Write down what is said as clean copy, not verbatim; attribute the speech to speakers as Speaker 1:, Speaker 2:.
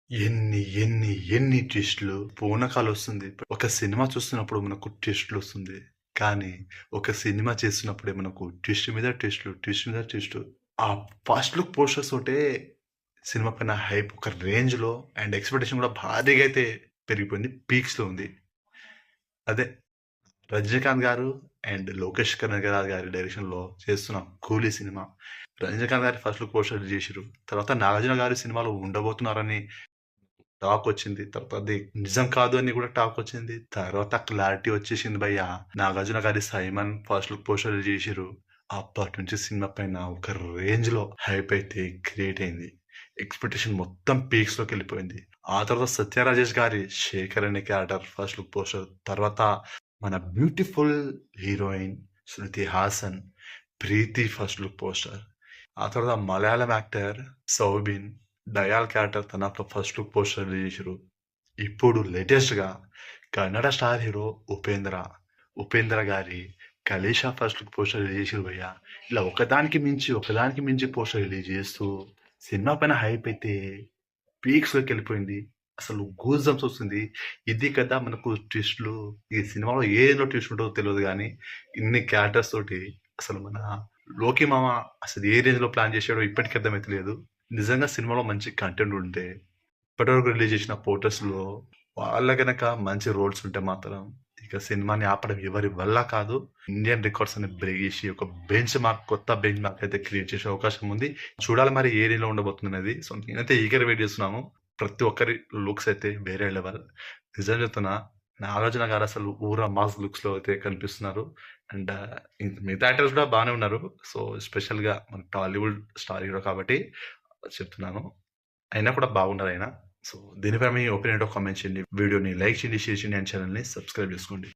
Speaker 1: ఎన్ని ట్విస్టులు పూనకాలొస్తుంది. ఒక సినిమా చూస్తున్నప్పుడు మనకు ట్విస్టులొస్తుంది. కానీ, ఒక సినిమా చేస్తున్నప్పుడే మనకు ట్విస్ట్ మీద ట్విస్టులు, ట్విస్ట్ మీద ట్విస్టు. ఆ ఫస్ట్ లుక్ పోస్టర్స్ తోటే సినిమా పైన హైప్ ఒక రేంజ్‌లో అండ్ ఎక్స్‌పెక్టేషన్ కూడా భారీగా అయితే పెరిగిపోయింది. పీక్స్‌లో ఉంది. అదే 'రజనీకాంత్' గారు అండ్ 'లోకేష్ కనగరాజు' గారి డైరెక్షన్‌లో చేస్తున్న 'కూలీ' సినిమా. 'రజనీకాంత్' గారి ఫస్ట్ లుక్ పోస్టర్ రిలీజ్ చేసిర్రు. తర్వాత 'నాగార్జున' గారి సినిమాలో ఉండబోతున్నారని టాకొచ్చింది. తర్వాత అది నిజం కాదు అని కూడా టాకొచ్చింది. తర్వాత క్లారిటీ వచ్చేసింది భయ్యా. 'నాగార్జున' గారి 'Simon' first look poster release చేసిర్రు. అప్పటి నుంచి సినిమా పైన ఒక రేంజ్‌లో హైప్ అయితే క్రియేట్ అయింది. ఎక్స్‌పెక్టేషన్ మొత్తం పీక్స్‌లోకెళ్ళిపోయింది. ఆ తర్వాత 'సత్య రాజేష్' గారి 'శేఖర్' అనే క్యారెక్టర్ ఫస్ట్ లుక్ పోస్టర్. తర్వాత మన బ్యూటిఫుల్ హీరోయిన్ 'శృతి హాసన్' 'ప్రీతి' ఫస్ట్ లుక్ పోస్టర్. ఆ తర్వాత మలయాళం యాక్టర్ 'సౌబిన్' 'దయాల్' క్యారెక్టర్ తన ఫస్ట్ లుక్ పోస్టర్ రిలీజ్ చేసిర్రు. ఇప్పుడు లేటెస్ట్‌గా కన్నడ స్టార్ హీరో 'ఉపేంద్ర' గారి 'ఖలీషా' ఫస్ట్ లుక్ పోస్టర్ రిలీజ్ చేసిర్రు భయ్యా. ఇలా ఒకదానికి మించి పోస్టర్ రిలీజ్ చేస్తూ సినిమా పైన హైప్ అయితే పీక్స్‌లోకెళ్ళిపోయింది. అసలు గూస్ బంప్స్ వస్తుంది. ఇది కదా మనకు ట్విస్ట్‌లు. ఈ సినిమాలో ఏ రేంజ్‌లో ట్విస్ట్ ఉంటదో తెలవదు గానీ, ఇన్ని క్యారెక్టర్స్ తోటి అసలు మన 'లోకి మామ' అసలు ఏ రేంజ్‌లో ప్లాన్ చేశాడో ఇప్పటికి అర్థమైతలేదు. నిజంగా సినిమాలో మంచి కంటెంట్ ఉంటే, ఇప్పటివరకు రిలీజ్ చేసిన పోస్టర్స్‌లో వాళ్ళ గనక మంచి రోల్స్ ఉంటే మాత్రం ఇక సినిమాని ఆపడం ఎవరి వల్ల కాదు. ఇండియన్ రికార్డ్స్ అని బ్రేక్ చేసి ఒక కొత్త బెంచ్ మార్క్ అయితే క్రియేట్ చేసే అవకాశం ఉంది. చూడాలి మరి ఏ రేంజ్‌లో ఉండబోతుందనేది. సో, నేనైతే ఈగర్‌గా వెయిట్ చేస్తున్నాను. ప్రతి ఒక్కరి లుక్స్ అయితే వేరే లెవెల్. నిజం చెప్తున్నా. 'నాగార్జున' గారు అసలు మాస్ లుక్స్‌లో అయితే కనిపిస్తున్నారు. అండ్ మిగతా యాక్టర్స్ కూడా బానే ఉన్నారు. సో, స్పెషల్‌గా మన టాలీవుడ్ స్టార్ హీరో కాబట్టి చెప్తున్నాను. అయినా కూడా బాగున్నారాయన. సో, దీనిపై మీ ఒపీనియన్ ఏంటో కామెంట్ చేయండి. వీడియోని లైక్ చేయండి, షేర్ చేయండి అండ్ ఛానెల్‌ని సబ్స్క్రైబ్ చేసుకోండి.